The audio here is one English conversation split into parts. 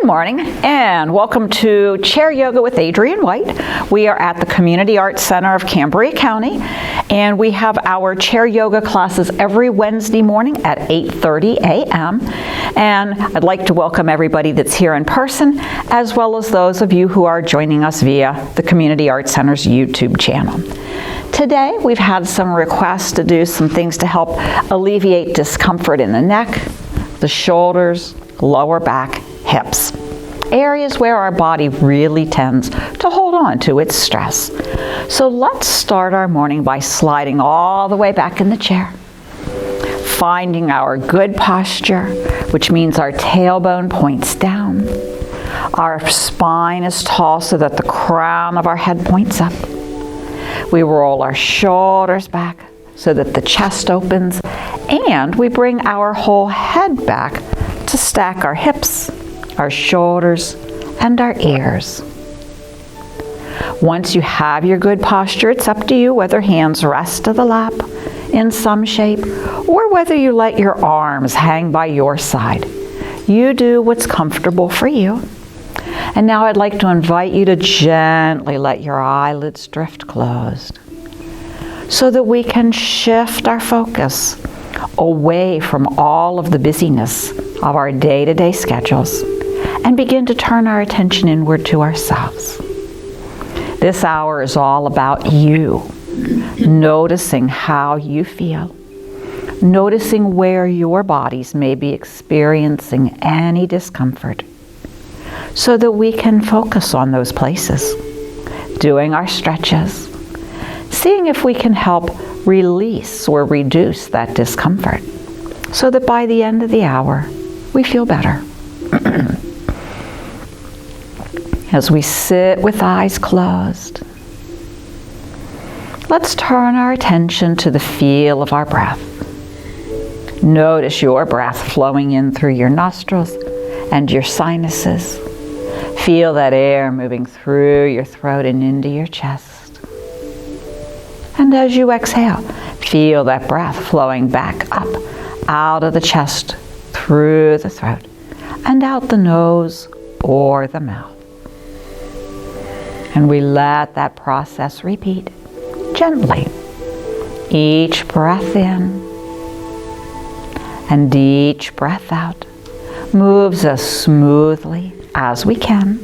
Good morning and welcome to Chair Yoga with Adriann White. We are at the Community Arts Center of Cambria County, and we have our chair yoga classes every Wednesday morning at 8:30 a.m. And I'd like to welcome everybody that's here in person, as well as those of you who are joining us via the Community Arts Center's YouTube channel. Today we've had some requests to do some things to help alleviate discomfort in the neck, the shoulders, lower back, hips, areas where our body really tends to hold on to its stress. So let's start our morning by sliding all the way back in the chair, finding our good posture, which means our tailbone points down, our spine is tall so that the crown of our head points up. We roll our shoulders back so that the chest opens, and we bring our whole head back to stack our hips, our shoulders, and our ears. Once you have your good posture, it's up to you whether hands rest to the lap in some shape or whether you let your arms hang by your side. You do what's comfortable for you. And now I'd like to invite you to gently let your eyelids drift closed so that we can shift our focus away from all of the busyness of our day-to-day schedules and begin to turn our attention inward to ourselves. This hour is all about you, noticing how you feel, noticing where your bodies may be experiencing any discomfort, so that we can focus on those places, doing our stretches, seeing if we can help release or reduce that discomfort, so that by the end of the hour, we feel better. As we sit with eyes closed, let's turn our attention to the feel of our breath. Notice your breath flowing in through your nostrils and your sinuses. Feel that air moving through your throat and into your chest. And as you exhale, feel that breath flowing back up out of the chest, through the throat, and out the nose or the mouth. And we let that process repeat gently. Each breath in and each breath out moves as smoothly as we can.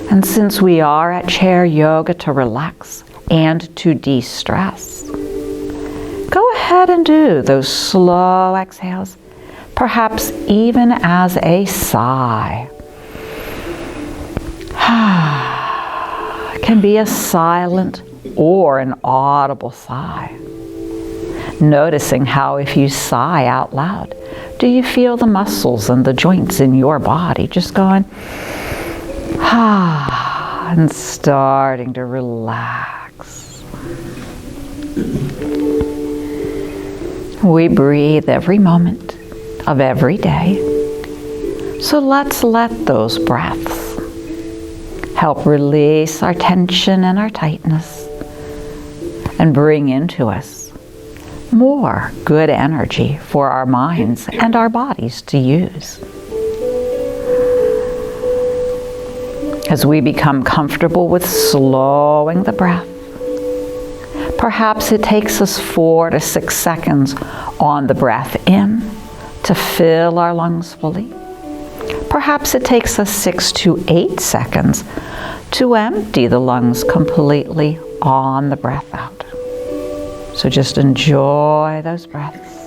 And since we are at chair yoga to relax and to de-stress, go ahead and do those slow exhales, perhaps even as a sigh. It can be a silent or an audible sigh. Noticing how if you sigh out loud, do you feel the muscles and the joints in your body just going, and starting to relax. We breathe every moment of every day. So let's let those breaths help release our tension and our tightness and bring into us more good energy for our minds and our bodies to use. As we become comfortable with slowing the breath, perhaps it takes us 4 to 6 seconds on the breath in to fill our lungs fully. Perhaps it takes us 6 to 8 seconds to empty the lungs completely on the breath out. So just enjoy those breaths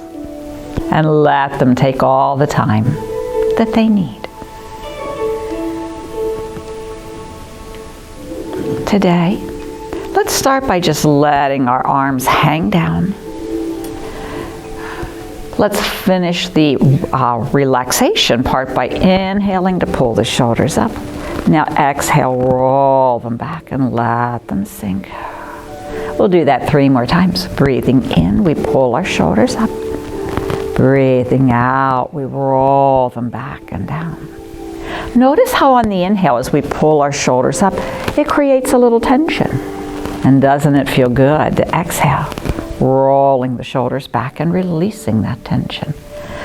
and let them take all the time that they need. Today, let's start by just letting our arms hang down. Let's finish the relaxation part by inhaling to pull the shoulders up. Now exhale, roll them back and let them sink. We'll do that 3 more times. Breathing in, we pull our shoulders up. Breathing out, we roll them back and down. Notice how on the inhale, as we pull our shoulders up, it creates a little tension. And doesn't it feel good to exhale? Rolling the shoulders back and releasing that tension.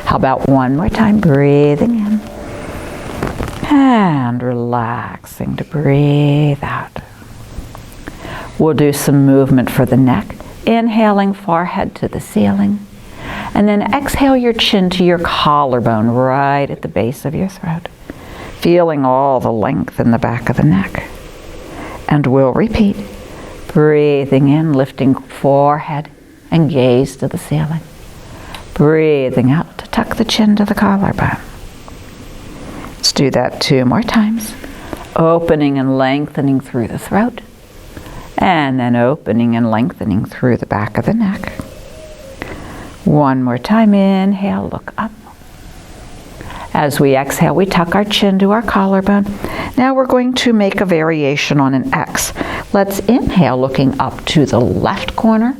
How about one more time? Breathing in. And relaxing to breathe out. We'll do some movement for the neck. Inhaling, forehead to the ceiling. And then exhale your chin to your collarbone right at the base of your throat. Feeling all the length in the back of the neck. And we'll repeat. Breathing in, lifting forehead and gaze to the ceiling. Breathing out to tuck the chin to the collarbone. Let's do that 2 more times. Opening and lengthening through the throat. And then opening and lengthening through the back of the neck. 1 more time. Inhale, look up. As we exhale, we tuck our chin to our collarbone. Now we're going to make a variation on an X. Let's inhale, looking up to the left corner.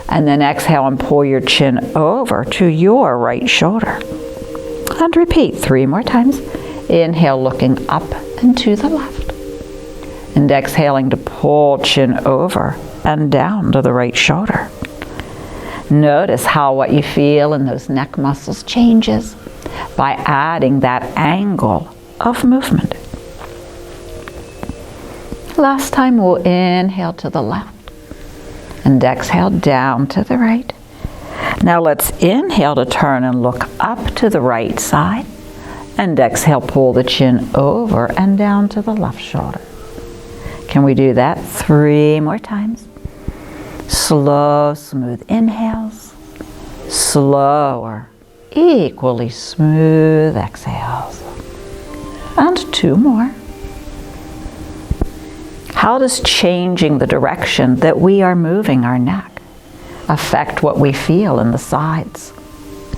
And then exhale and pull your chin over to your right shoulder. And repeat 3 more times. Inhale, looking up and to the left. And exhaling to pull chin over and down to the right shoulder. Notice how what you feel in those neck muscles changes by adding that angle of movement. Last time we'll inhale to the left and exhale down to the right. Now let's inhale to turn and look up to the right side and exhale, pull the chin over and down to the left shoulder. Can we do that 3 more times? Slow, smooth inhales, slower, equally smooth exhales. And 2 more. How does changing the direction that we are moving our neck affect what we feel in the sides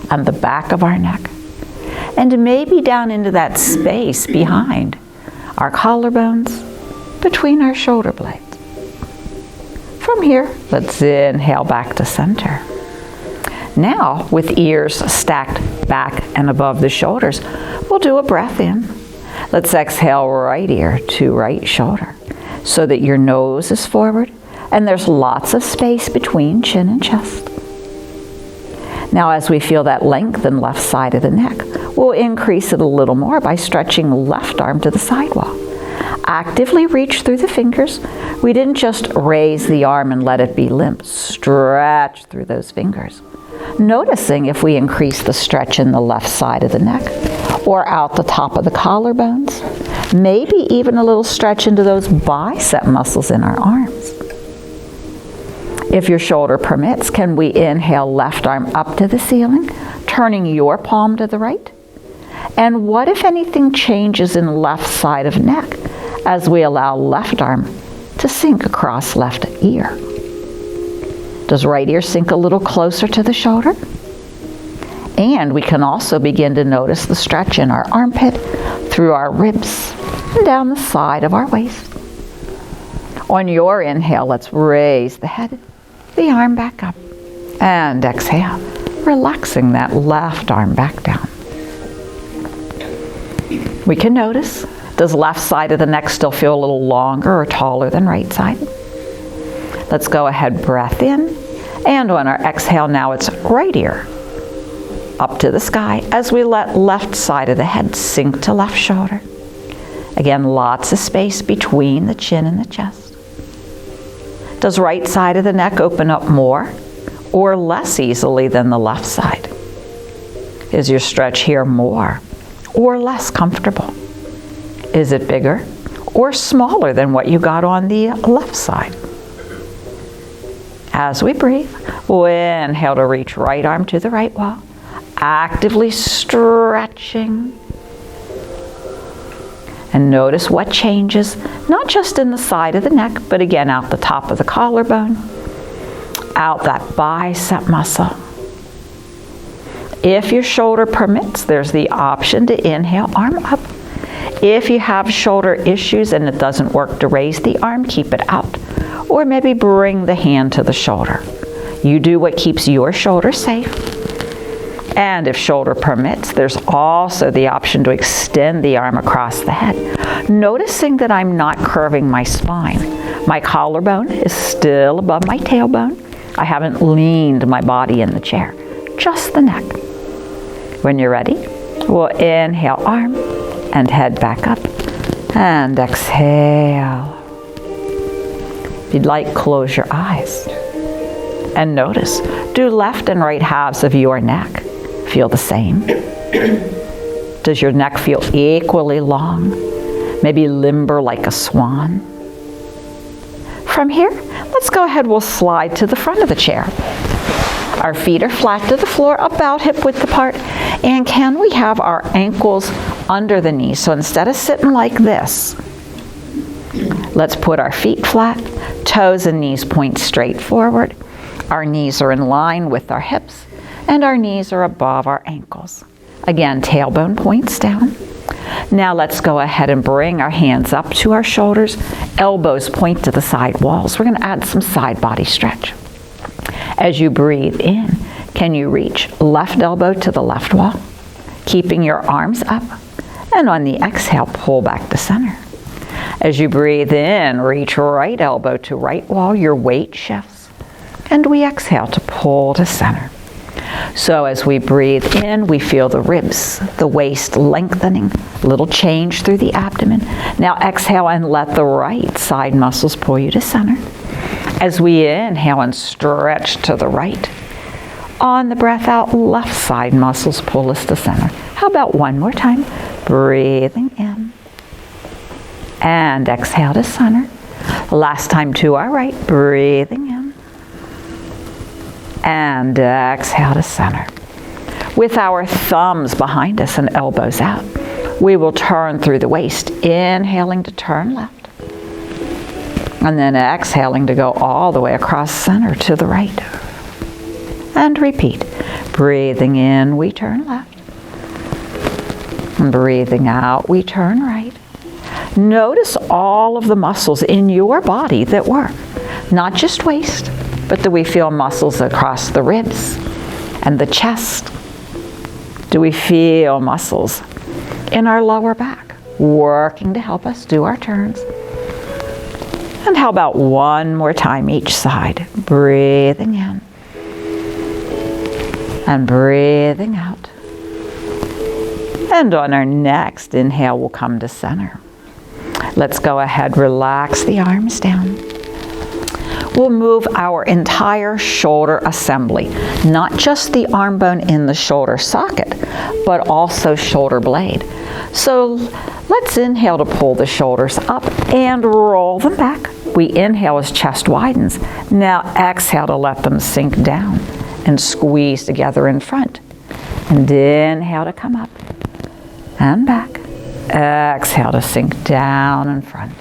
and the back of our neck? And maybe down into that space behind our collarbones, between our shoulder blades. From here, let's inhale back to center. Now, with ears stacked back and above the shoulders, we'll do a breath in. Let's exhale right ear to right shoulder so that your nose is forward and there's lots of space between chin and chest. Now, as we feel that lengthen left side of the neck, we'll increase it a little more by stretching the left arm to the sidewall. Actively reach through the fingers. We didn't just raise the arm and let it be limp. Stretch through those fingers. Noticing if we increase the stretch in the left side of the neck or out the top of the collarbones. Maybe even a little stretch into those bicep muscles in our arms. If your shoulder permits, can we inhale left arm up to the ceiling, turning your palm to the right? And what if anything changes in the left side of neck as we allow left arm to sink across left ear? Does right ear sink a little closer to the shoulder? And we can also begin to notice the stretch in our armpit, through our ribs, and down the side of our waist. On your inhale, let's raise the head, the arm back up, and exhale, relaxing that left arm back down. We can notice, does left side of the neck still feel a little longer or taller than right side? Let's go ahead, breath in, and on our exhale now it's right ear up to the sky as we let left side of the head sink to left shoulder. Again, lots of space between the chin and the chest. Does right side of the neck open up more or less easily than the left side? Is your stretch here more or less comfortable? Is it bigger or smaller than what you got on the left side? As we breathe, we'll inhale to reach right arm to the right wall, actively stretching. And notice what changes, not just in the side of the neck, but again out the top of the collarbone, out that bicep muscle. If your shoulder permits, there's the option to inhale, arm up. If you have shoulder issues and it doesn't work to raise the arm, keep it out. Or maybe bring the hand to the shoulder. You do what keeps your shoulder safe. And if shoulder permits, there's also the option to extend the arm across the head, noticing that I'm not curving my spine. My collarbone is still above my tailbone. I haven't leaned my body in the chair, just the neck. When you're ready, we'll inhale arm, and head back up. And exhale. If you'd like, close your eyes. And notice, do left and right halves of your neck feel the same? Does your neck feel equally long? Maybe limber like a swan? From here, let's go ahead, we'll slide to the front of the chair. Our feet are flat to the floor, about hip width apart. And can we have our ankles under the knees? So instead of sitting like this, let's put our feet flat, toes and knees point straight forward. Our knees are in line with our hips, and our knees are above our ankles. Again, tailbone points down. Now let's go ahead and bring our hands up to our shoulders. Elbows point to the side walls. We're going to add some side body stretch. As you breathe in, can you reach left elbow to the left wall, keeping your arms up? And on the exhale, pull back to center. As you breathe in, reach right elbow to right wall. Your weight shifts. And we exhale to pull to center. So as we breathe in, we feel the ribs, the waist lengthening, a little change through the abdomen. Now exhale and let the right side muscles pull you to center. As we inhale and stretch to the right. On the breath out, left side muscles pull us to center. How about one more time? Breathing in. And exhale to center. Last time to our right, breathing in. And exhale to center. With our thumbs behind us and elbows out, we will turn through the waist, inhaling to turn left. And then exhaling to go all the way across center to the right. And repeat. Breathing in, we turn left. And breathing out, we turn right. Notice all of the muscles in your body that work. Not just waist, but do we feel muscles across the ribs and the chest? Do we feel muscles in our lower back working to help us do our turns? And how about one more time each side? Breathing in and breathing out. And on our next inhale, we'll come to center. Let's go ahead, relax the arms down. We'll move our entire shoulder assembly, not just the arm bone in the shoulder socket, but also shoulder blade. So let's inhale to pull the shoulders up and roll them back. We inhale as chest widens. Now exhale to let them sink down and squeeze together in front. And inhale to come up and back. Exhale to sink down in front.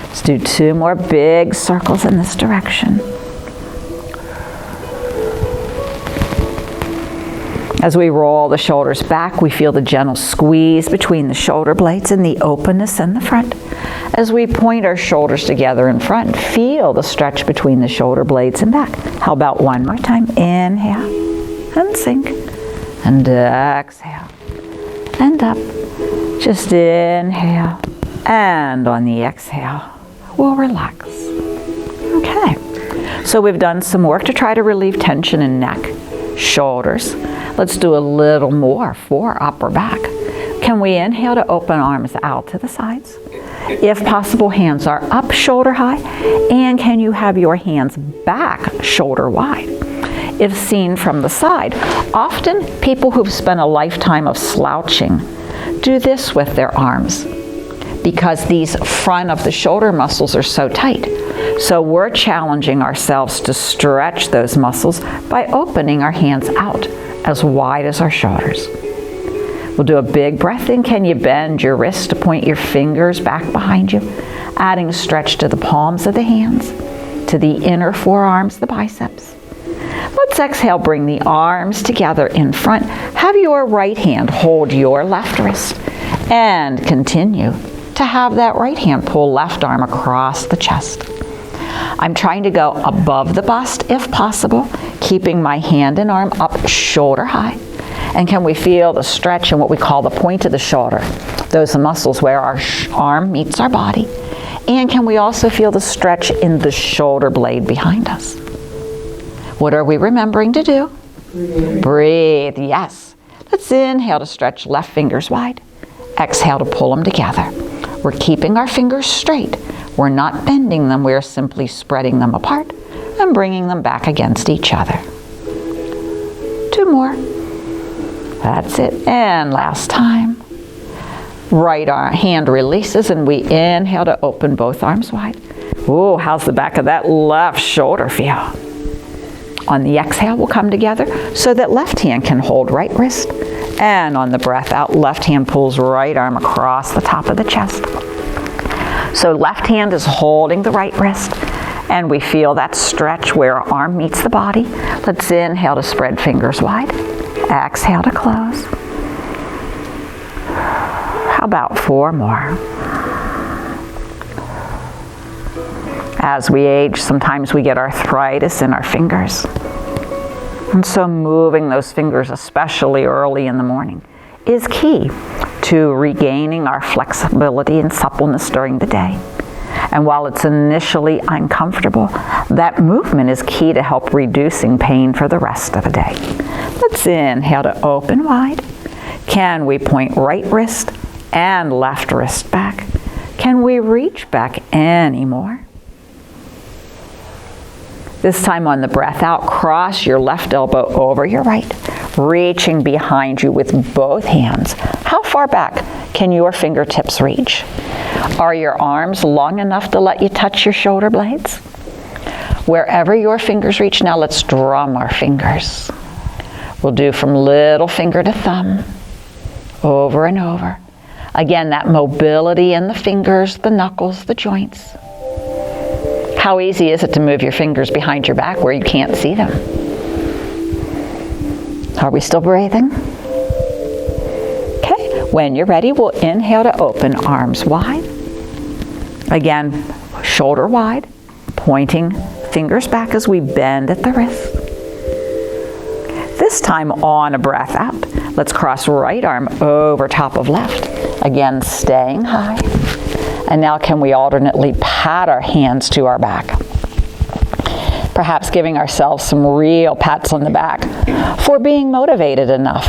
Let's do 2 more big circles in this direction. As we roll the shoulders back, we feel the gentle squeeze between the shoulder blades and the openness in the front. As we point our shoulders together in front, feel the stretch between the shoulder blades and back. How about one more time? Inhale and sink and exhale and up. Just inhale and on the exhale, we'll relax. Okay, so we've done some work to try to relieve tension in neck, shoulders. Let's do a little more for upper back. Can we inhale to open arms out to the sides? If possible, hands are up shoulder high. And can you have your hands back shoulder wide? If seen from the side, often people who've spent a lifetime of slouching do this with their arms because these front of the shoulder muscles are so tight. So we're challenging ourselves to stretch those muscles by opening our hands out as wide as our shoulders. We'll do a big breath in. Can you bend your wrists to point your fingers back behind you? Adding stretch to the palms of the hands, to the inner forearms, the biceps. Let's exhale, bring the arms together in front. Have your right hand hold your left wrist and continue to have that right hand pull left arm across the chest. I'm trying to go above the bust if possible, keeping my hand and arm up shoulder high. And can we feel the stretch in what we call the point of the shoulder? Those muscles where our arm meets our body. And can we also feel the stretch in the shoulder blade behind us? What are we remembering to do? Breathe, yes. Let's inhale to stretch left fingers wide. Exhale to pull them together. We're keeping our fingers straight. We're not bending them, we're simply spreading them apart and bringing them back against each other. 2 more. That's it. And last time. Right hand releases and we inhale to open both arms wide. Ooh, how's the back of that left shoulder feel? On the exhale, we'll come together so that left hand can hold right wrist. And on the breath out, left hand pulls right arm across the top of the chest. So left hand is holding the right wrist. And we feel that stretch where our arm meets the body. Let's inhale to spread fingers wide. Exhale to close. How about 4 more? As we age, sometimes we get arthritis in our fingers. And so moving those fingers, especially early in the morning, is key to regaining our flexibility and suppleness during the day. And while it's initially uncomfortable, that movement is key to help reducing pain for the rest of the day. Let's inhale to open wide. Can we point right wrist and left wrist back? Can we reach back any more? This time on the breath out, cross your left elbow over your right, reaching behind you with both hands. How far back can your fingertips reach? Are your arms long enough to let you touch your shoulder blades? Wherever your fingers reach, now let's drum our fingers. We'll do from little finger to thumb, over and over. Again, that mobility in the fingers, the knuckles, the joints. How easy is it to move your fingers behind your back where you can't see them? Are we still breathing? Okay, when you're ready, we'll inhale to open, arms wide. Again, shoulder wide, pointing fingers back as we bend at the wrist. This time on a breath out, let's cross right arm over top of left. Again, staying high. And now can we alternately pat our hands to our back? Perhaps giving ourselves some real pats on the back for being motivated enough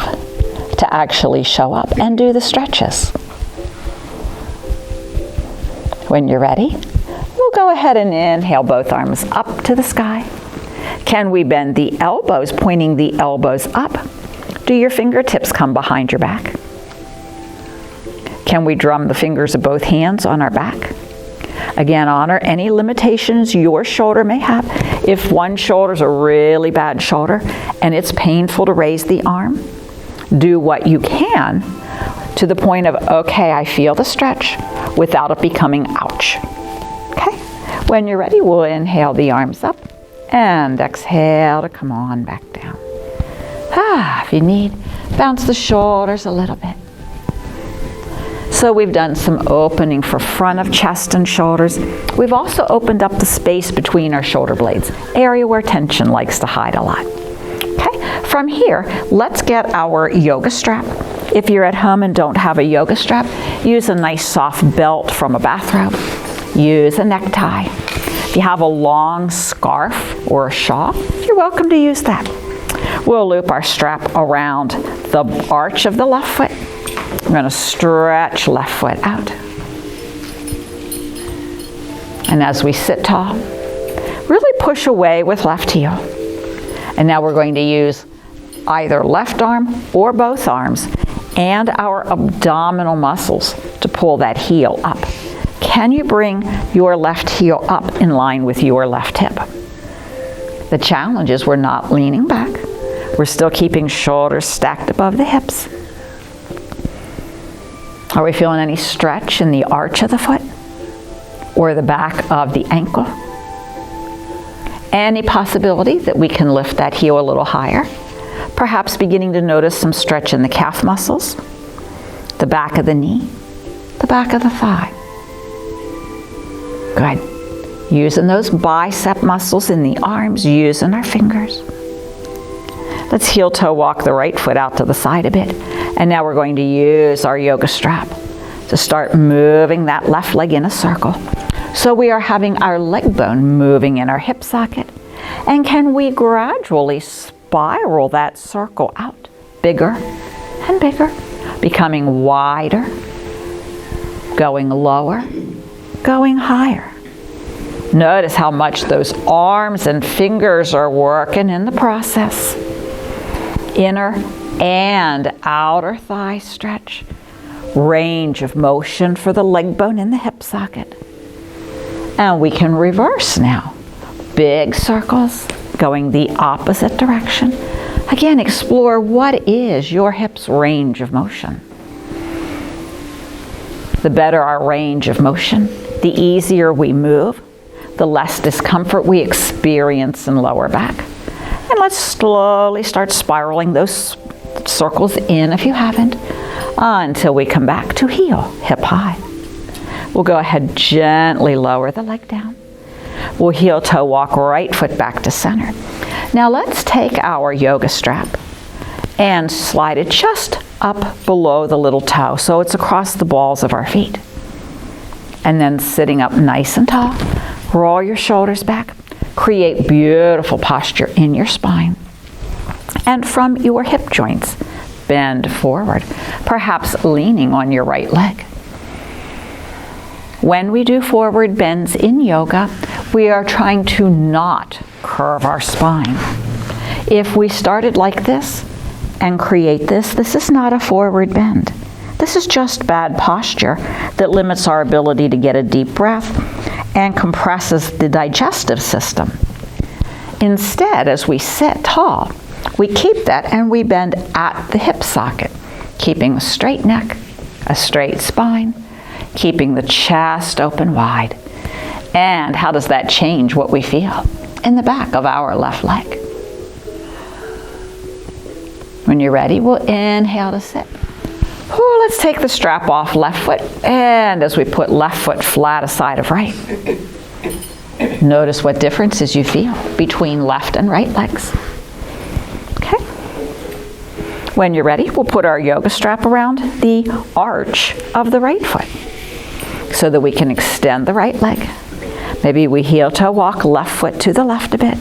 to actually show up and do the stretches. When you're ready, we'll go ahead and inhale both arms up to the sky. Can we bend the elbows, pointing the elbows up? Do your fingertips come behind your back? Can we drum the fingers of both hands on our back? Again, honor any limitations your shoulder may have. If one shoulder's a really bad shoulder and it's painful to raise the arm, do what you can to the point of, okay, I feel the stretch without it becoming ouch. Okay, when you're ready, we'll inhale the arms up and exhale to come on back down. If you need, bounce the shoulders a little bit. So we've done some opening for front of chest and shoulders. We've also opened up the space between our shoulder blades, area where tension likes to hide a lot. Okay, from here, let's get our yoga strap. If you're at home and don't have a yoga strap, use a nice soft belt from a bathrobe. Use a necktie. If you have a long scarf or a shawl, you're welcome to use that. We'll loop our strap around the arch of the left foot. I'm going to stretch left foot out. And as we sit tall, really push away with left heel. And now we're going to use either left arm or both arms and our abdominal muscles to pull that heel up. Can you bring your left heel up in line with your left hip? The challenge is we're not leaning back. We're still keeping shoulders stacked above the hips. Are we feeling any stretch in the arch of the foot or the back of the ankle? Any possibility that we can lift that heel a little higher? Perhaps beginning to notice some stretch in the calf muscles, the back of the knee, the back of the thigh. Good. Using those bicep muscles in the arms, using our fingers. Let's heel toe walk the right foot out to the side a bit. And now we're going to use our yoga strap to start moving that left leg in a circle. So we are having our leg bone moving in our hip socket. And can we gradually spiral that circle out bigger and bigger, becoming wider going lower, going higher. Notice how much those arms and fingers are working in the process. Inner and outer thigh stretch. Range of motion for the leg bone in the hip socket. And we can reverse now. Big circles going the opposite direction. Again, explore what is your hip's range of motion. The better our range of motion, the easier we move, the less discomfort we experience in lower back. And let's slowly start spiraling those circles in if you haven't, until we come back to heel, hip high. We'll go ahead, gently lower the leg down. We'll heel toe walk right foot back to center. Now let's take our yoga strap and slide it just up below the little toe so it's across the balls of our feet. And then sitting up nice and tall, roll your shoulders back, create beautiful posture in your spine. And from your hip joints, bend forward, perhaps leaning on your right leg. When we do forward bends in yoga, we are trying to not curve our spine. If we started like this and create this, this is not a forward bend. This is just bad posture that limits our ability to get a deep breath and compresses the digestive system. Instead, as we sit tall, we keep that and we bend at the hip socket, keeping a straight neck, a straight spine, keeping the chest open wide. And how does that change what we feel in the back of our left leg? When you're ready, we'll inhale to sit. Let's take the strap off left foot, and as we put left foot flat aside of right, notice what differences you feel between left and right legs. Okay. When you're ready, we'll put our yoga strap around the arch of the right foot so that we can extend the right leg. Maybe we heel toe walk left foot to the left a bit.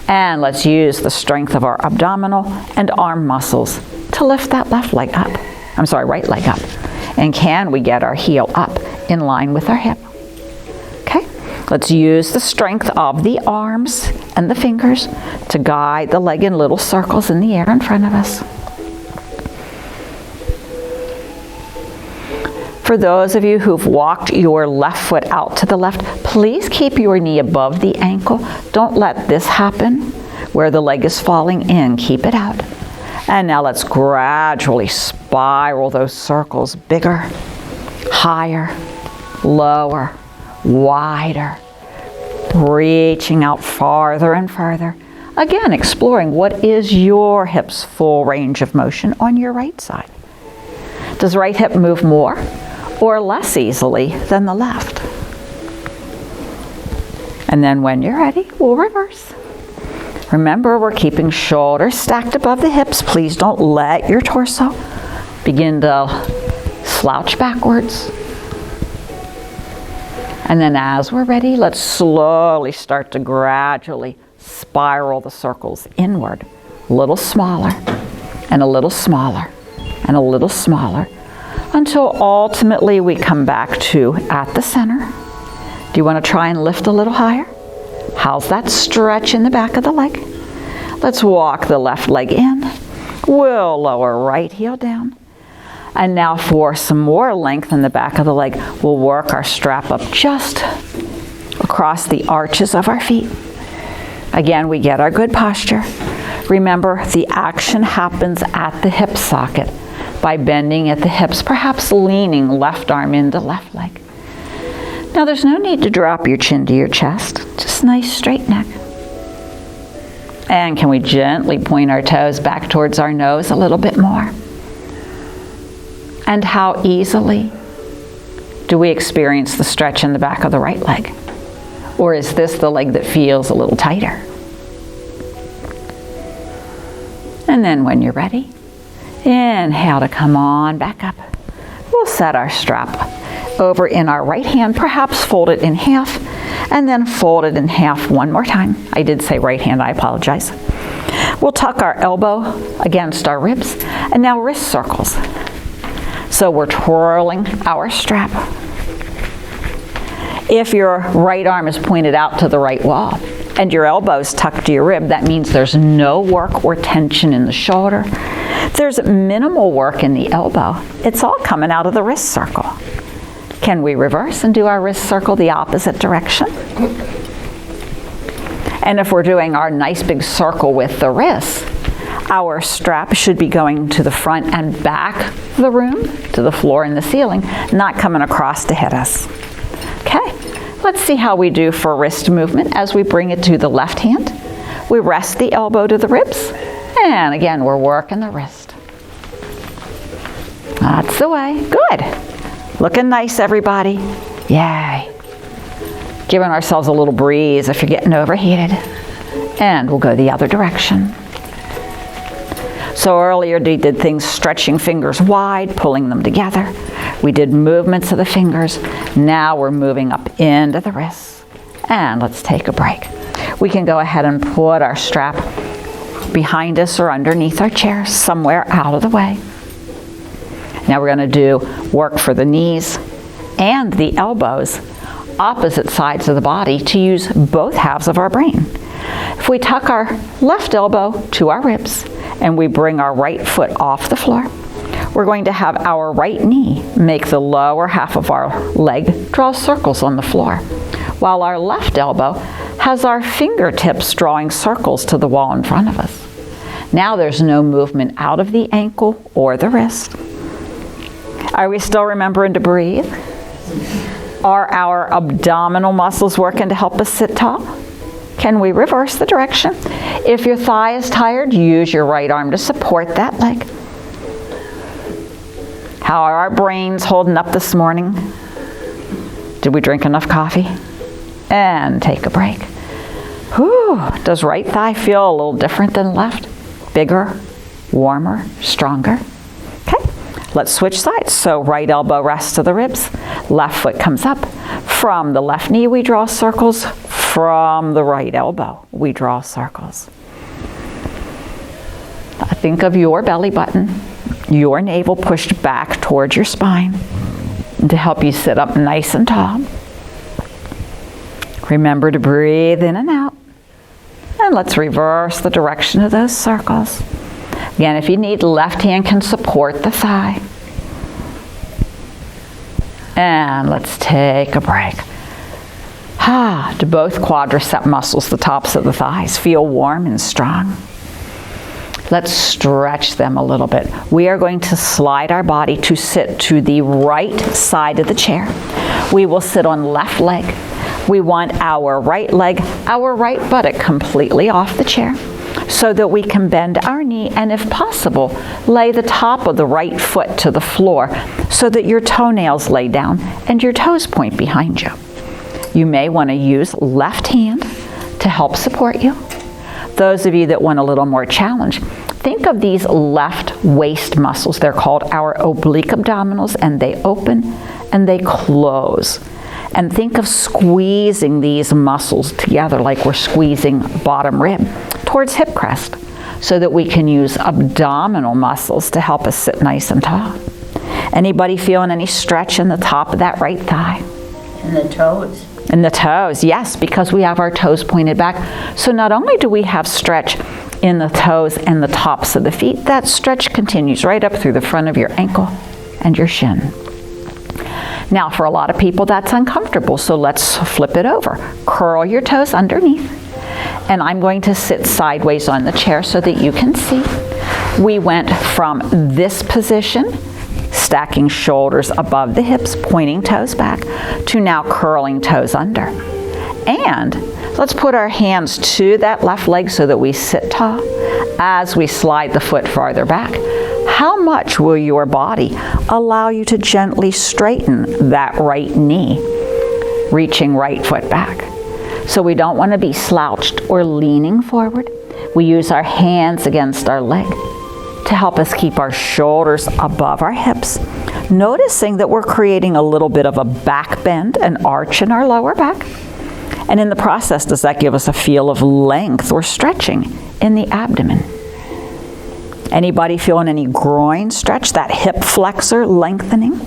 And let's use the strength of our abdominal and arm muscles to lift that right leg up. And can we get our heel up in line with our hip? Okay, let's use the strength of the arms and the fingers to guide the leg in little circles in the air in front of us. For those of you who've walked your left foot out to the left, please keep your knee above the ankle. Don't let this happen where the leg is falling in. Keep it out. And now let's gradually spiral those circles bigger, higher, lower, wider, reaching out farther and farther. Again, exploring what is your hip's full range of motion on your right side. Does right hip move more or less easily than the left? And then when you're ready, we'll reverse. Remember, we're keeping shoulders stacked above the hips. Please don't let your torso begin to slouch backwards. And then as we're ready, let's slowly start to gradually spiral the circles inward. A little smaller, and a little smaller, and a little smaller, until ultimately we come back to at the center. Do you want to try and lift a little higher? How's that stretch in the back of the leg? Let's walk the left leg in. We'll lower right heel down. And now for some more length in the back of the leg, we'll work our strap up just across the arches of our feet. Again, we get our good posture. Remember, the action happens at the hip socket by bending at the hips, perhaps leaning left arm into left leg. Now there's no need to drop your chin to your chest, just nice straight neck. And can we gently point our toes back towards our nose a little bit more? And how easily do we experience the stretch in the back of the right leg? Or is this the leg that feels a little tighter? And then when you're ready, inhale to come on back up. We'll set our strap over in our right hand, perhaps fold it in half, and then fold it in half one more time. I did say right hand, I apologize. We'll tuck our elbow against our ribs, and now wrist circles. So we're twirling our strap. If your right arm is pointed out to the right wall and your elbow's tucked to your rib, that means there's no work or tension in the shoulder. There's minimal work in the elbow. It's all coming out of the wrist circle. Can we reverse and do our wrist circle the opposite direction? And if we're doing our nice big circle with the wrist, our strap should be going to the front and back of the room, to the floor and the ceiling, not coming across to hit us. Okay, let's see how we do for wrist movement as we bring it to the left hand. We rest the elbow to the ribs, and again, we're working the wrist. That's the way. Good. Looking nice, everybody. Yay. Giving ourselves a little breeze if you're getting overheated. And we'll go the other direction. So earlier we did things stretching fingers wide, pulling them together. We did movements of the fingers. Now we're moving up into the wrists. And let's take a break. We can go ahead and put our strap behind us or underneath our chair, somewhere out of the way. Now we're going to do work for the knees and the elbows, opposite sides of the body, to use both halves of our brain. If we tuck our left elbow to our ribs and we bring our right foot off the floor, we're going to have our right knee make the lower half of our leg draw circles on the floor, while our left elbow has our fingertips drawing circles to the wall in front of us. Now there's no movement out of the ankle or the wrist. Are we still remembering to breathe? Are our abdominal muscles working to help us sit tall? Can we reverse the direction? If your thigh is tired, use your right arm to support that leg. How are our brains holding up this morning? Did we drink enough coffee? And take a break. Whew, does right thigh feel a little different than left? Bigger, warmer, stronger? Okay, let's switch sides. So right elbow rests to the ribs, left foot comes up. From the left knee we draw circles, from the right elbow we draw circles. Think of your belly button, your navel pushed back towards your spine to help you sit up nice and tall. Remember to breathe in and out. And let's reverse the direction of those circles. Again, if you need, left hand can support the thigh. And let's take a break. Do both quadricep muscles, the tops of the thighs, feel warm and strong? Let's stretch them a little bit. We are going to slide our body to sit to the right side of the chair. We will sit on left leg. We want our right leg, our right buttock completely off the chair so that we can bend our knee and, if possible, lay the top of the right foot to the floor so that your toenails lay down and your toes point behind you. You may want to use left hand to help support you. Those of you that want a little more challenge, think of these left waist muscles. They're called our oblique abdominals, and they open and they close. And think of squeezing these muscles together like we're squeezing bottom rib towards hip crest so that we can use abdominal muscles to help us sit nice and tall. Anybody feeling any stretch in the top of that right thigh? And the toes. And the toes, yes, because we have our toes pointed back. So not only do we have stretch in the toes and the tops of the feet, that stretch continues right up through the front of your ankle and your shin. Now, for a lot of people, that's uncomfortable, so let's flip it over. Curl your toes underneath, and I'm going to sit sideways on the chair so that you can see. We went from this position, stacking shoulders above the hips, pointing toes back, to now curling toes under. And let's put our hands to that left leg so that we sit tall as we slide the foot farther back. How much will your body allow you to gently straighten that right knee, reaching right foot back? So we don't want to be slouched or leaning forward. We use our hands against our leg to help us keep our shoulders above our hips, noticing that we're creating a little bit of a back bend, an arch in our lower back. And in the process, does that give us a feel of length or stretching in the abdomen? Anybody feeling any groin stretch, that hip flexor lengthening?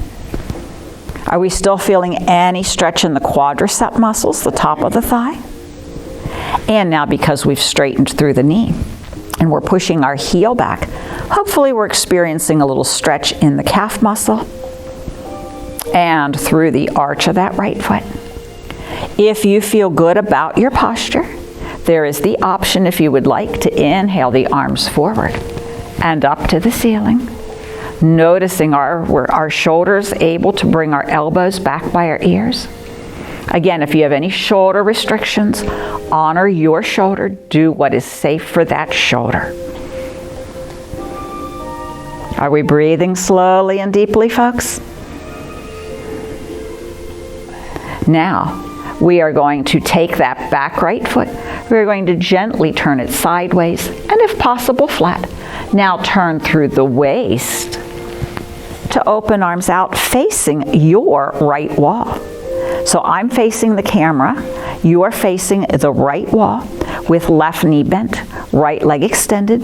Are we still feeling any stretch in the quadricep muscles, the top of the thigh? And now, because we've straightened through the knee and we're pushing our heel back, hopefully we're experiencing a little stretch in the calf muscle and through the arch of that right foot. If you feel good about your posture, there is the option, if you would like, to inhale the arms forward and up to the ceiling. Noticing our shoulders able to bring our elbows back by our ears. Again, if you have any shoulder restrictions, honor your shoulder. Do what is safe for that shoulder. Are we breathing slowly and deeply, folks? Now, we are going to take that back right foot. We're going to gently turn it sideways and, if possible, flat. Now turn through the waist to open arms out facing your right wall. So I'm facing the camera, you are facing the right wall with left knee bent, right leg extended.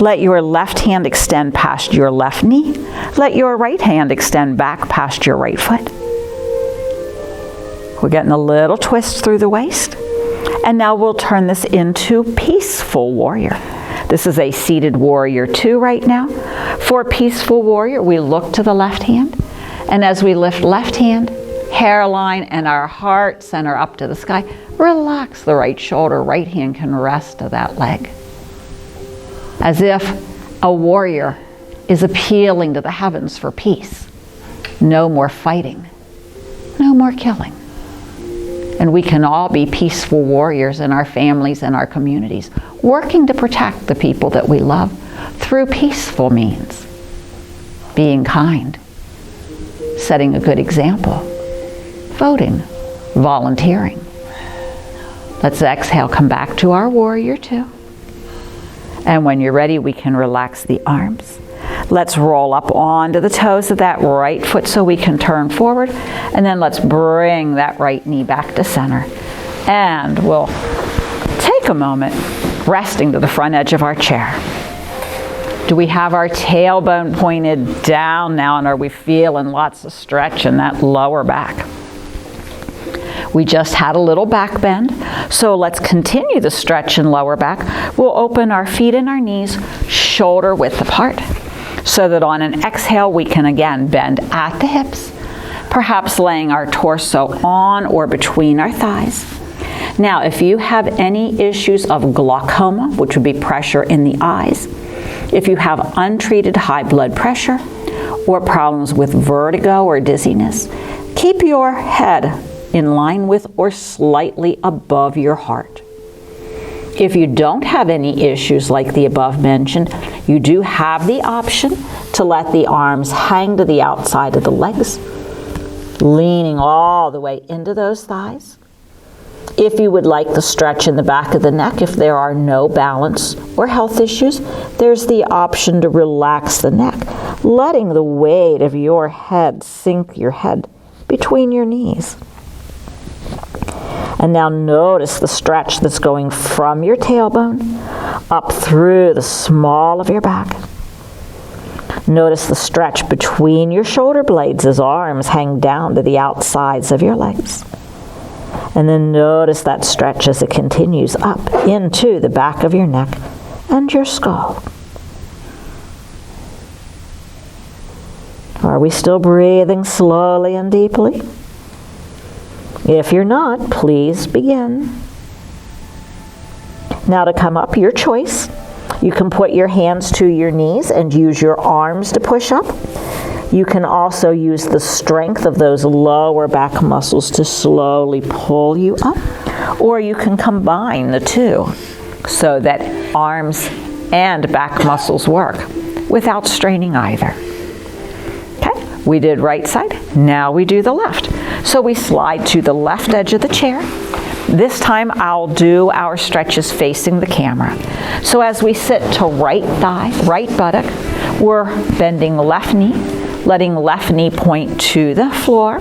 Let your left hand extend past your left knee. Let your right hand extend back past your right foot. We're getting a little twist through the waist. And now we'll turn this into Peaceful Warrior. This is a seated warrior 2 right now. For Peaceful Warrior, we look to the left hand. And as we lift left hand, hairline and our heart center up to the sky, relax the right shoulder. Right hand can rest to that leg. As if a warrior is appealing to the heavens for peace. No more fighting. No more killing. And we can all be peaceful warriors in our families and our communities, working to protect the people that we love through peaceful means. Being kind, setting a good example, voting, volunteering. Let's exhale, come back to our warrior 2. And when you're ready, we can relax the arms. Let's roll up onto the toes of that right foot so we can turn forward. And then let's bring that right knee back to center. And we'll take a moment resting to the front edge of our chair. Do we have our tailbone pointed down now, and are we feeling lots of stretch in that lower back? We just had a little back bend, so let's continue the stretch in lower back. We'll open our feet and our knees shoulder width apart, so that on an exhale we can again bend at the hips, perhaps laying our torso on or between our thighs. Now, if you have any issues of glaucoma, which would be pressure in the eyes, if you have untreated high blood pressure or problems with vertigo or dizziness, keep your head in line with or slightly above your heart. If you don't have any issues like the above mentioned, you do have the option to let the arms hang to the outside of the legs, leaning all the way into those thighs. If you would like the stretch in the back of the neck, if there are no balance or health issues, there's the option to relax the neck, letting the weight of your head sink your head between your knees. And now notice the stretch that's going from your tailbone up through the small of your back. Notice the stretch between your shoulder blades as arms hang down to the outsides of your legs. And then notice that stretch as it continues up into the back of your neck and your skull. Are we still breathing slowly and deeply? If you're not, please begin. Now to come up, your choice. You can put your hands to your knees and use your arms to push up. You can also use the strength of those lower back muscles to slowly pull you up. Or you can combine the two so that arms and back muscles work without straining either. Okay, we did right side, now we do the left. So we slide to the left edge of the chair. This time I'll do our stretches facing the camera. So as we sit to right thigh, right buttock, we're bending left knee, letting left knee point to the floor,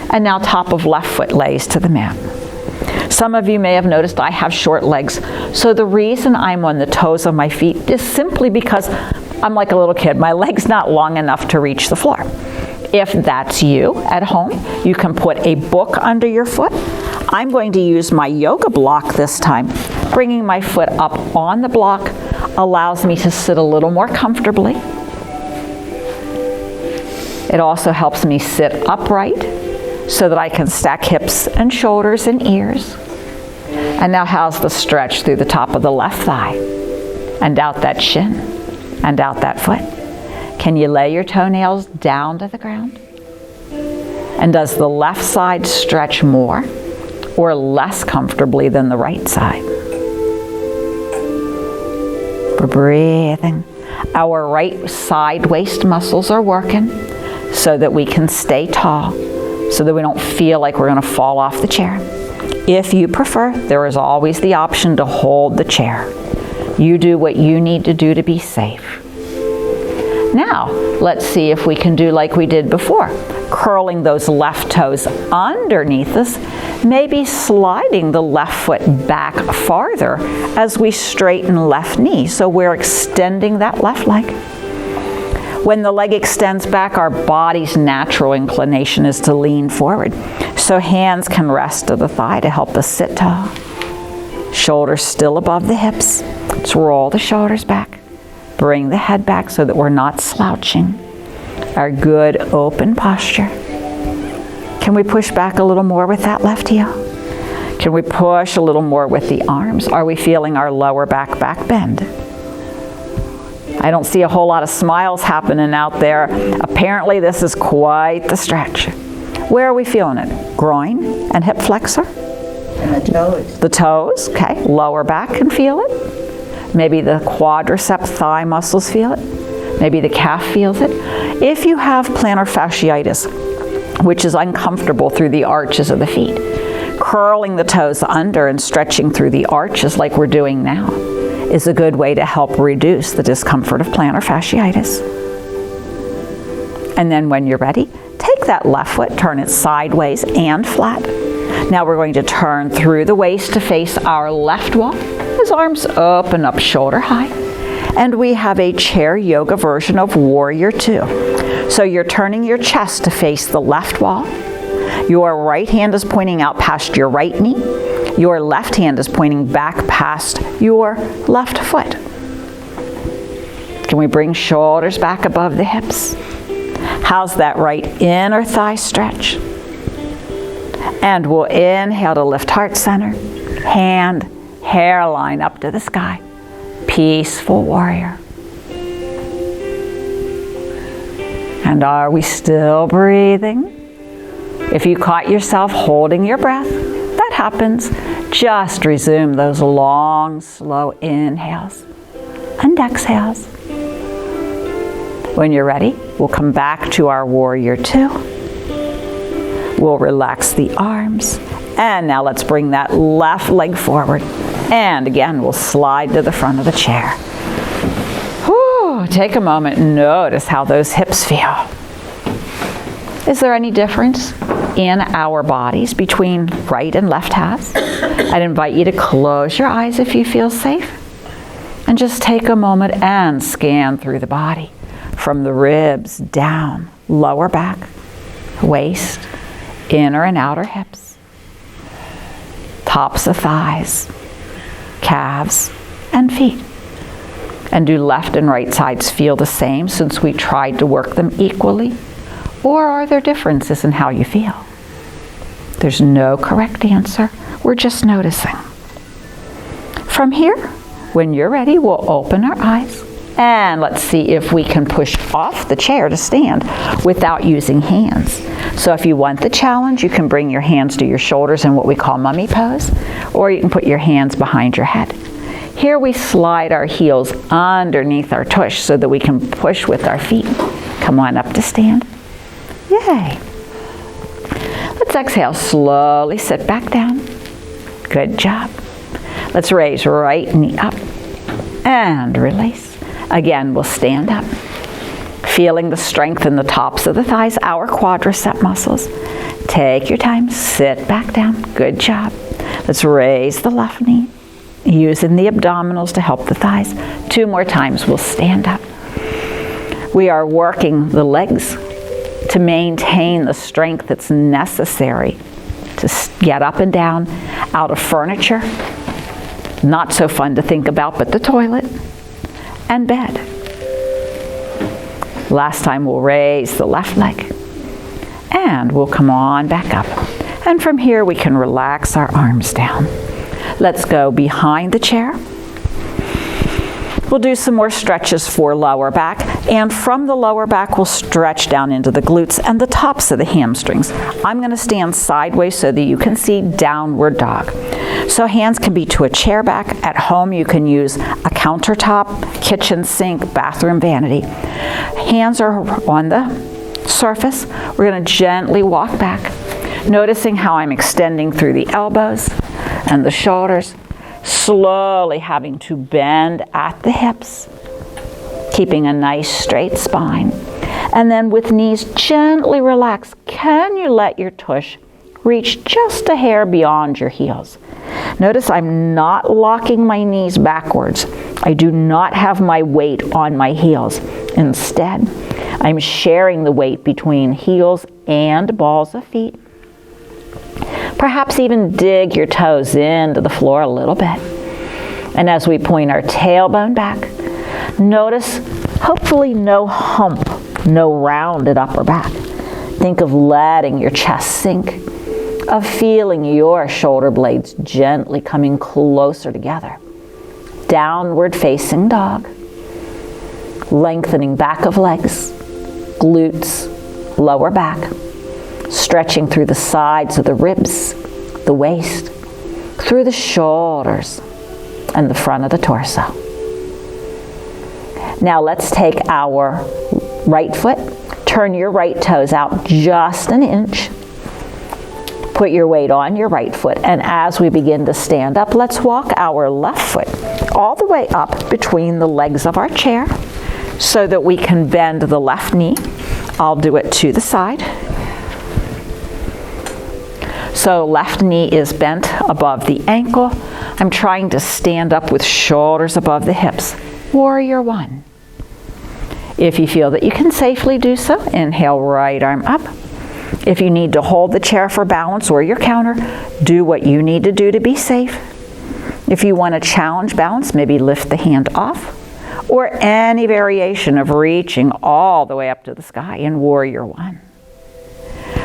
and now top of left foot lays to the mat. Some of you may have noticed I have short legs, so the reason I'm on the toes of my feet is simply because I'm like a little kid. My leg's not long enough to reach the floor. If that's you at home, you can put a book under your foot. I'm going to use my yoga block this time. Bringing my foot up on the block allows me to sit a little more comfortably. It also helps me sit upright so that I can stack hips and shoulders and ears. And now how's the stretch through the top of the left thigh? And out that shin, and out that foot. Can you lay your toenails down to the ground? And does the left side stretch more or less comfortably than the right side? We're breathing. Our right side waist muscles are working so that we can stay tall, so that we don't feel like we're going to fall off the chair. If you prefer, there is always the option to hold the chair. You do what you need to do to be safe. Now, let's see if we can do like we did before. Curling those left toes underneath us, maybe sliding the left foot back farther as we straighten left knee. So we're extending that left leg. When the leg extends back, our body's natural inclination is to lean forward. So hands can rest to the thigh to help us sit tall. Shoulders still above the hips. Let's roll the shoulders back. Bring the head back so that we're not slouching. Our good open posture. Can we push back a little more with that left heel? Can we push a little more with the arms? Are we feeling our lower back bend? I don't see a whole lot of smiles happening out there. Apparently this is quite the stretch. Where are we feeling it? Groin and hip flexor? And the toes. The toes, okay. Lower back can feel it. Maybe the quadricep thigh muscles feel it. Maybe the calf feels it. If you have plantar fasciitis, which is uncomfortable through the arches of the feet, curling the toes under and stretching through the arches like we're doing now is a good way to help reduce the discomfort of plantar fasciitis. And then when you're ready, take that left foot, turn it sideways and flat. Now we're going to turn through the waist to face our left wall. His arms open up shoulder high. And we have a chair yoga version of Warrior Two. So you're turning your chest to face the left wall. Your right hand is pointing out past your right knee. Your left hand is pointing back past your left foot. Can we bring shoulders back above the hips? How's that right inner thigh stretch? And we'll inhale to lift heart center, hand, hairline up to the sky. Peaceful warrior. And are we still breathing? If you caught yourself holding your breath, that happens. Just resume those long, slow inhales and exhales. When you're ready, we'll come back to our Warrior Two. We'll relax the arms. And now let's bring that left leg forward. And again, we'll slide to the front of the chair. Whew, take a moment and notice how those hips feel. Is there any difference in our bodies between right and left halves? I'd invite you to close your eyes if you feel safe. And just take a moment and scan through the body. From the ribs down, lower back, waist, inner and outer hips, tops of thighs, calves, and feet. And do left and right sides feel the same since we tried to work them equally? Or are there differences in how you feel? There's no correct answer. We're just noticing. From here, when you're ready, we'll open our eyes. And let's see if we can push off the chair to stand without using hands. So if you want the challenge, you can bring your hands to your shoulders in what we call mummy pose, or you can put your hands behind your head. Here we slide our heels underneath our tush so that we can push with our feet. Come on up to stand. Yay. Let's exhale, slowly sit back down. Good job. Let's raise right knee up and release. Again, we'll stand up, feeling the strength in the tops of the thighs, our quadricep muscles. Take your time, sit back down. Good job. Let's raise the left knee, using the abdominals to help the thighs. 2 more times, we'll stand up. We are working the legs to maintain the strength that's necessary to get up and down out of furniture, not so fun to think about, but the toilet, and bed. Last time we'll raise the left leg, and we'll come on back up. And from here we can relax our arms down. Let's go behind the chair. We'll do some more stretches for lower back, and from the lower back we'll stretch down into the glutes and the tops of the hamstrings. I'm going to stand sideways so that you can see downward dog. So hands can be to a chair back. At home you can use a countertop, kitchen sink, bathroom vanity. Hands are on the surface. We're going to gently walk back, noticing how I'm extending through the elbows and the shoulders, slowly having to bend at the hips, keeping a nice straight spine. And then with knees gently relaxed, can you let your tush reach just a hair beyond your heels? Notice I'm not locking my knees backwards. I do not have my weight on my heels. Instead, I'm sharing the weight between heels and balls of feet. Perhaps even dig your toes into the floor a little bit. And as we point our tailbone back, notice hopefully no hump, no rounded upper back. Think of letting your chest sink, of feeling your shoulder blades gently coming closer together. Downward facing dog. Lengthening back of legs, glutes, lower back. Stretching through the sides of the ribs, the waist, through the shoulders, and the front of the torso. Now let's take our right foot, turn your right toes out just an inch. Put your weight on your right foot, and as we begin to stand up, let's walk our left foot all the way up between the legs of our chair so that we can bend the left knee. I'll do it to the side. So left knee is bent above the ankle. I'm trying to stand up with shoulders above the hips. Warrior one. If you feel that you can safely do so, inhale, right arm up. If you need to hold the chair for balance or your counter, do what you need to do to be safe. If you want to challenge balance, maybe lift the hand off, or any variation of reaching all the way up to the sky in Warrior One.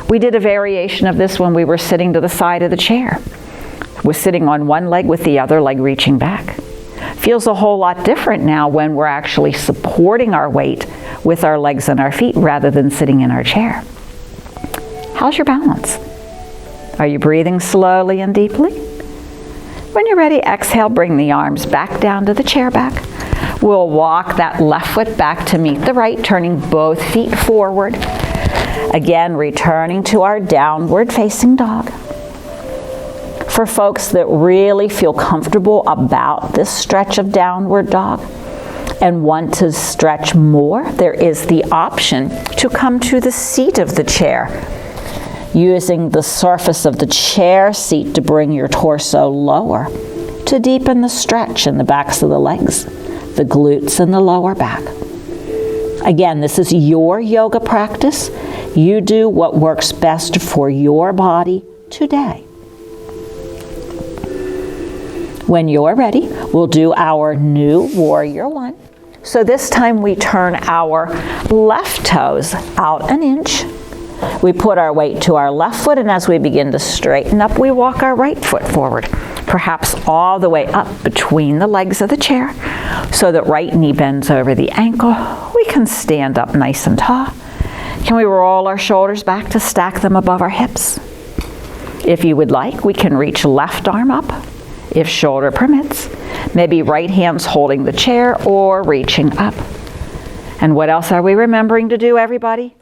We did a variation of this when we were sitting to the side of the chair. We're sitting on one leg with the other leg reaching back. Feels a whole lot different now when we're actually supporting our weight with our legs and our feet rather than sitting in our chair. How's your balance? Are you breathing slowly and deeply? When you're ready, exhale, bring the arms back down to the chair back. We'll walk that left foot back to meet the right, turning both feet forward. Again, returning to our downward facing dog. For folks that really feel comfortable about this stretch of downward dog and want to stretch more, there is the option to come to the seat of the chair, using the surface of the chair seat to bring your torso lower, to deepen the stretch in the backs of the legs, the glutes, and the lower back. Again, this is your yoga practice. You do what works best for your body today. When you're ready, we'll do our new Warrior One. So this time we turn our left toes out an inch. We put our weight to our left foot, and as we begin to straighten up, we walk our right foot forward, perhaps all the way up between the legs of the chair, so that right knee bends over the ankle. We can stand up nice and tall. Can we roll our shoulders back to stack them above our hips? If you would like, we can reach left arm up, if shoulder permits. Maybe right hand's holding the chair or reaching up. And what else are we remembering to do, everybody?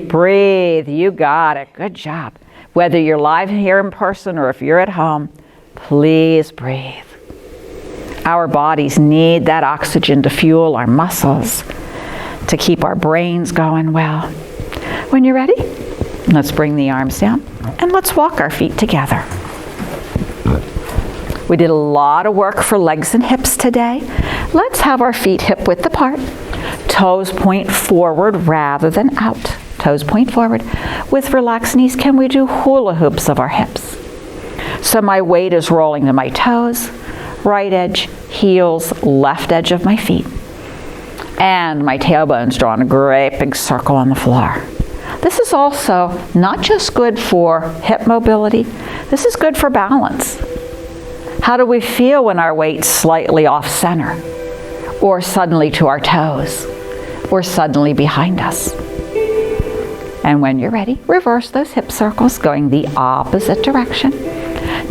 Breathe. You got it. Good job. Whether you're live here in person or if you're at home, please breathe. Our bodies need that oxygen to fuel our muscles, to keep our brains going well. When you're ready, let's bring the arms down and let's walk our feet together. We did a lot of work for legs and hips today. Let's have our feet hip width apart. Toes point forward rather than out. Toes point forward. With relaxed knees, can we do hula hoops of our hips? So my weight is rolling to my toes, right edge, heels, left edge of my feet. And my tailbone's drawing a great big circle on the floor. This is also not just good for hip mobility, this is good for balance. How do we feel when our weight's slightly off center, or suddenly to our toes, or suddenly behind us? And when you're ready, reverse those hip circles going the opposite direction.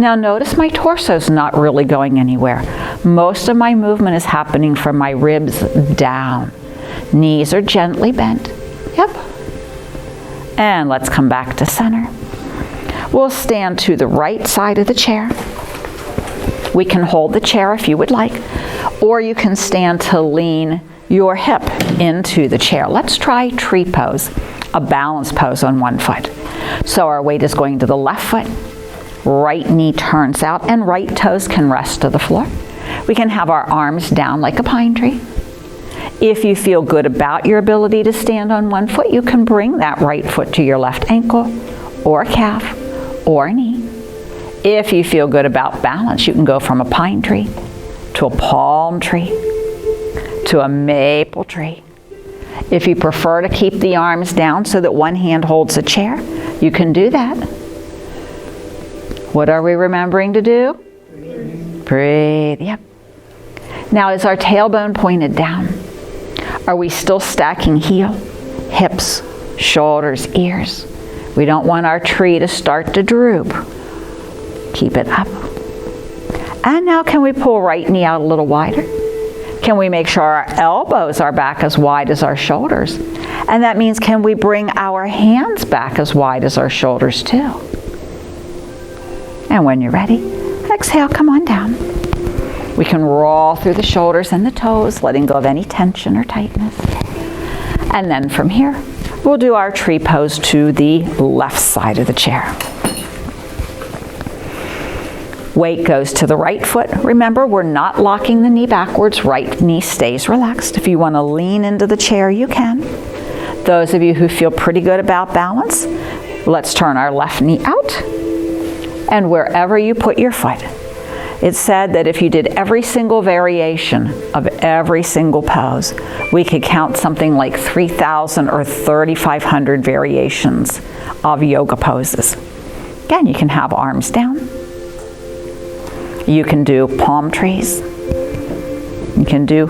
Now notice my torso's not really going anywhere. Most of my movement is happening from my ribs down. Knees are gently bent. Yep. And let's come back to center. We'll stand to the right side of the chair. We can hold the chair if you would like, or you can stand to lean your hip into the chair. Let's try tree pose, a balance pose on one foot. So our weight is going to the left foot, right knee turns out, and right toes can rest to the floor. We can have our arms down like a pine tree. If you feel good about your ability to stand on one foot, you can bring that right foot to your left ankle, or calf, or knee. If you feel good about balance, you can go from a pine tree to a palm tree to a maple tree. If you prefer to keep the arms down so that one hand holds the chair, you can do that. What are we remembering to do? Breathe. Yep. Now is our tailbone pointed down? Are we still stacking heel, hips, shoulders, ears? We don't want our tree to start to droop. Keep it up. And now can we pull right knee out a little wider? Can we make sure our elbows are back as wide as our shoulders? And that means can we bring our hands back as wide as our shoulders too? And when you're ready, exhale, come on down. We can roll through the shoulders and the toes, letting go of any tension or tightness. And then from here, we'll do our tree pose to the left side of the chair. Weight goes to the right foot. Remember, we're not locking the knee backwards. Right knee stays relaxed. If you want to lean into the chair, you can. Those of you who feel pretty good about balance, let's turn our left knee out. And wherever you put your foot, it's said that if you did every single variation of every single pose, we could count something like 3,000 or 3,500 variations of yoga poses. Again, you can have arms down. You can do palm trees. You can do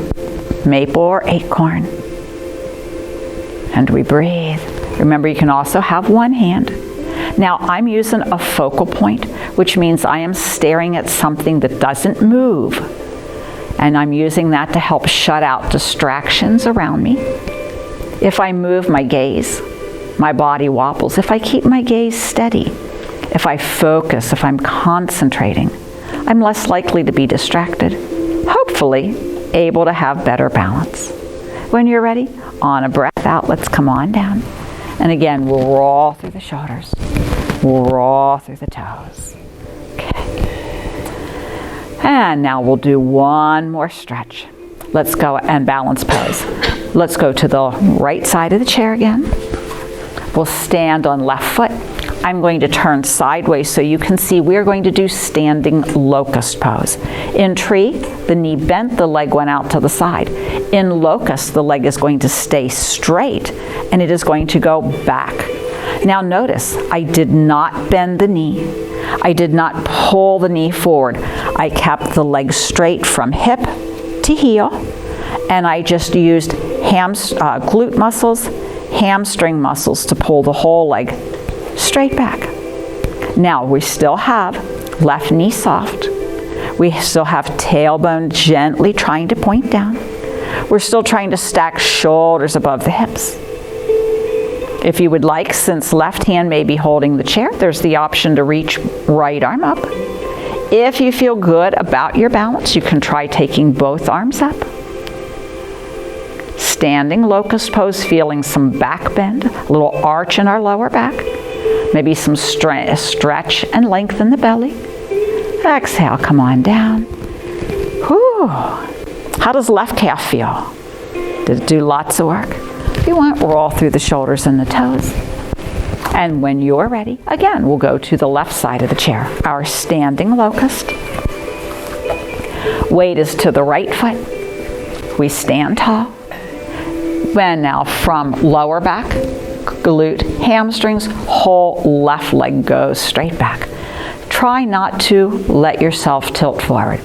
maple or acorn. And we breathe. Remember, you can also have one hand. Now, I'm using a focal point, which means I am staring at something that doesn't move. And I'm using that to help shut out distractions around me. If I move my gaze, my body wobbles. If I keep my gaze steady, if I focus, if I'm concentrating, I'm less likely to be distracted, hopefully able to have better balance. When you're ready, on a breath out, let's come on down. And again, we'll roll through the shoulders. We'll roll through the toes. Okay. And now we'll do one more stretch. Let's go and balance pose. Let's go to the right side of the chair again. We'll stand on left foot. I'm going to turn sideways so you can see we're going to do standing locust pose. In tree, the knee bent, the leg went out to the side. In locust, the leg is going to stay straight and it is going to go back. Now notice, I did not bend the knee. I did not pull the knee forward. I kept the leg straight from hip to heel, and I just used glute muscles, hamstring muscles to pull the whole leg straight back. Now we still have left knee soft. We still have tailbone gently trying to point down. We're still trying to stack shoulders above the hips. If you would like, since left hand may be holding the chair, there's the option to reach right arm up. If you feel good about your balance, you can try taking both arms up. Standing locust pose, feeling some back bend, a little arch in our lower back, maybe some stretch and lengthen the belly. Exhale, come on down. Whew. How does left calf feel? Did it do lots of work? If you want, roll through the shoulders and the toes. And when you're ready, again, we'll go to the left side of the chair, our standing locust. Weight is to the right foot. We stand tall. And now from lower back, glute, hamstrings, whole left leg goes straight back. Try not to let yourself tilt forward.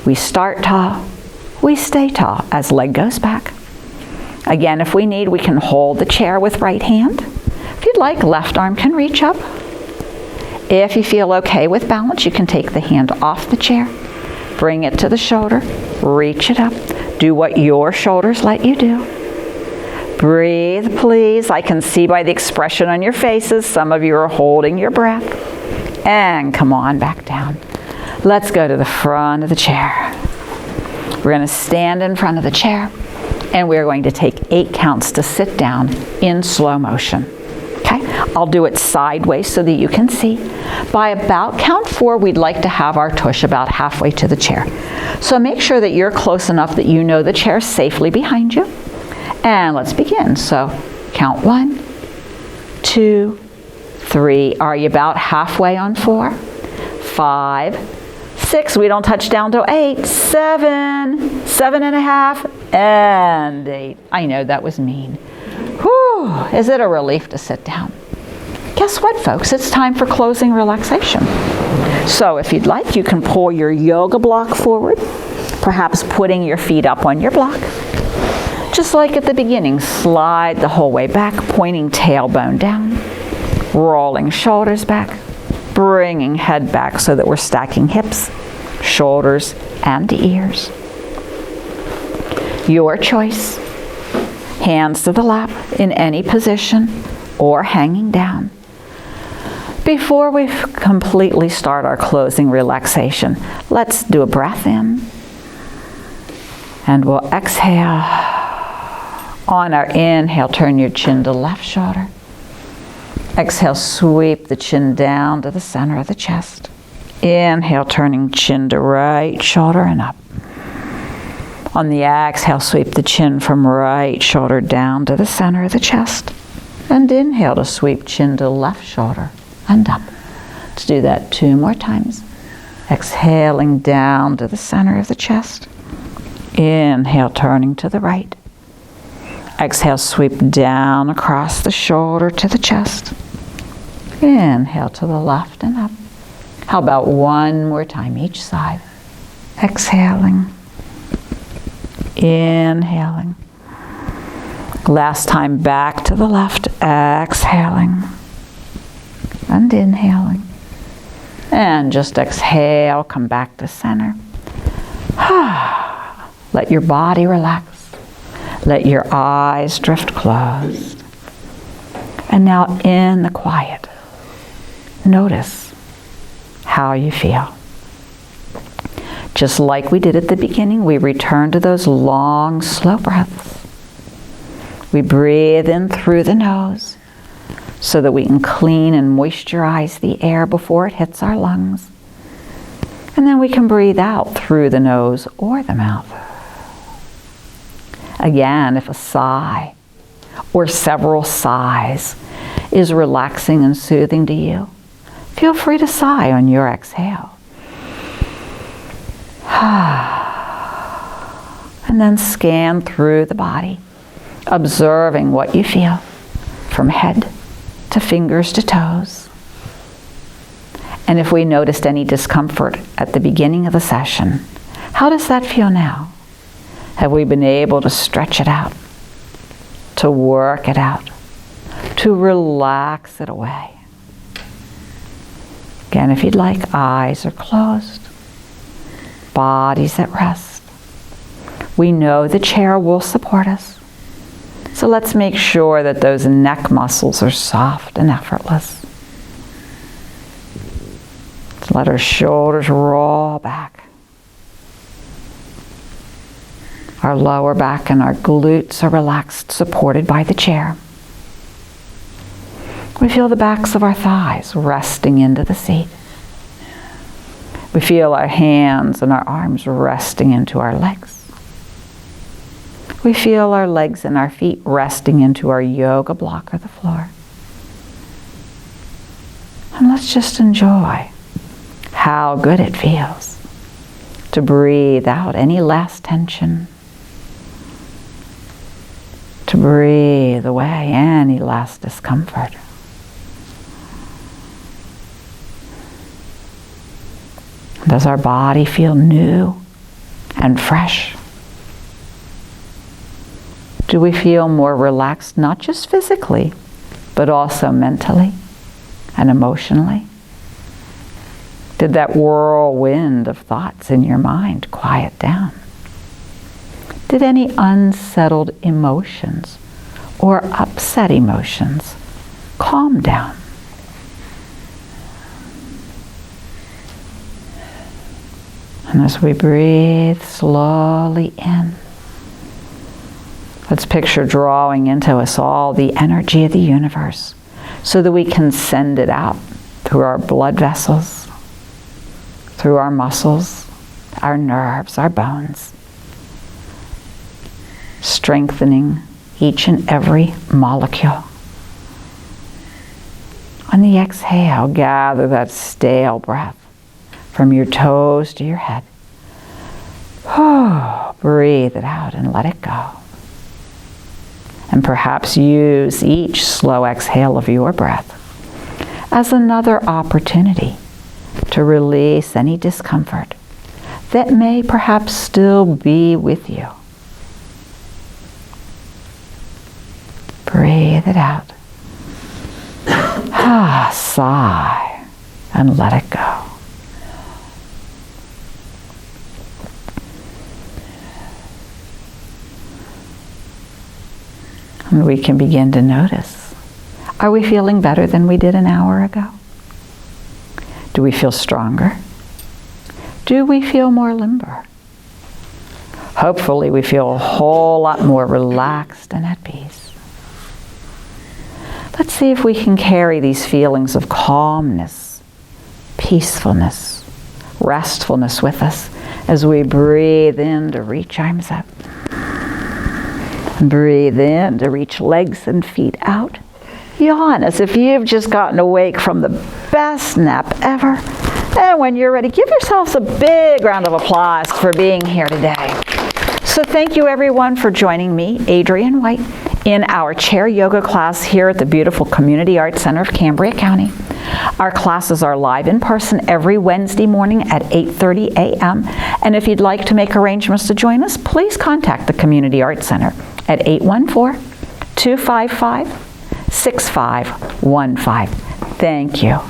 We start tall, we stay tall as leg goes back. Again, if we need, we can hold the chair with right hand. If you'd like, left arm can reach up. If you feel okay with balance, you can take the hand off the chair, bring it to the shoulder, reach it up. Do what your shoulders let you do. Breathe, please. I can see by the expression on your faces, some of you are holding your breath. And come on back down. Let's go to the front of the chair. We're going to stand in front of the chair, and we're going to take 8 counts to sit down in slow motion. Okay? I'll do it sideways so that you can see. By about count 4, we'd like to have our tush about halfway to the chair. So make sure that you're close enough that you know the chair's safely behind you. And let's begin. So count 1, 2, 3. Are you about halfway on 4? 5, 6. We don't touch down to 8. 7, 7 and a half, and 8. I know that was mean. Whew, is it a relief to sit down? Guess what, folks? It's time for closing relaxation. So if you'd like, you can pull your yoga block forward, perhaps putting your feet up on your block. Just like at the beginning, slide the whole way back, pointing tailbone down, rolling shoulders back, bringing head back so that we're stacking hips, shoulders, and ears. Your choice. Hands to the lap in any position or hanging down. Before we completely start our closing relaxation, let's do a breath in. And we'll exhale. On our inhale, turn your chin to left shoulder. Exhale, sweep the chin down to the center of the chest. Inhale, turning chin to right shoulder and up. On the exhale, sweep the chin from right shoulder down to the center of the chest. And inhale to sweep chin to left shoulder and up. Let's do that 2 more times. Exhaling down to the center of the chest. Inhale, turning to the right. Exhale, sweep down across the shoulder to the chest. Inhale to the left and up. How about 1 more time each side? Exhaling. Inhaling. Last time back to the left. Exhaling. And inhaling. And just exhale, come back to center. Let your body relax. Let your eyes drift closed. And now in the quiet, notice how you feel. Just like we did at the beginning, we return to those long, slow breaths. We breathe in through the nose so that we can clean and moisturize the air before it hits our lungs. And then we can breathe out through the nose or the mouth. Again, if a sigh or several sighs is relaxing and soothing to you, feel free to sigh on your exhale. And then scan through the body, observing what you feel from head to fingers to toes. And if we noticed any discomfort at the beginning of the session, how does that feel now? Have we been able to stretch it out, to work it out, to relax it away? Again, if you'd like, eyes are closed, bodies at rest. We know the chair will support us. So let's make sure that those neck muscles are soft and effortless. Let's let our shoulders roll back. Our lower back and our glutes are relaxed, supported by the chair. We feel the backs of our thighs resting into the seat. We feel our hands and our arms resting into our legs. We feel our legs and our feet resting into our yoga block or the floor. And let's just enjoy how good it feels to breathe out any last tension, to breathe away any last discomfort. Does our body feel new and fresh? Do we feel more relaxed, not just physically, but also mentally and emotionally? Did that whirlwind of thoughts in your mind quiet down? Did any unsettled emotions or upset emotions calm down? And as we breathe slowly in, let's picture drawing into us all the energy of the universe so that we can send it out through our blood vessels, through our muscles, our nerves, our bones, strengthening each and every molecule. On the exhale, gather that stale breath from your toes to your head. Breathe it out and let it go. And perhaps use each slow exhale of your breath as another opportunity to release any discomfort that may perhaps still be with you. Breathe it out. Sigh and let it go. And we can begin to notice, are we feeling better than we did an hour ago? Do we feel stronger? Do we feel more limber? Hopefully we feel a whole lot more relaxed and at peace. Let's see if we can carry these feelings of calmness, peacefulness, restfulness with us as we breathe in to reach arms up. Breathe in to reach legs and feet out. Yawn as if you've just gotten awake from the best nap ever. And when you're ready, give yourselves a big round of applause for being here today. So thank you everyone for joining me, Adriann White, in our chair yoga class here at the beautiful Community Arts Center of Cambria County. Our classes are live in person every Wednesday morning at 8:30 a.m. And if you'd like to make arrangements to join us, please contact the Community Arts Center at 814-255-6515. Thank you.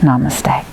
Namaste.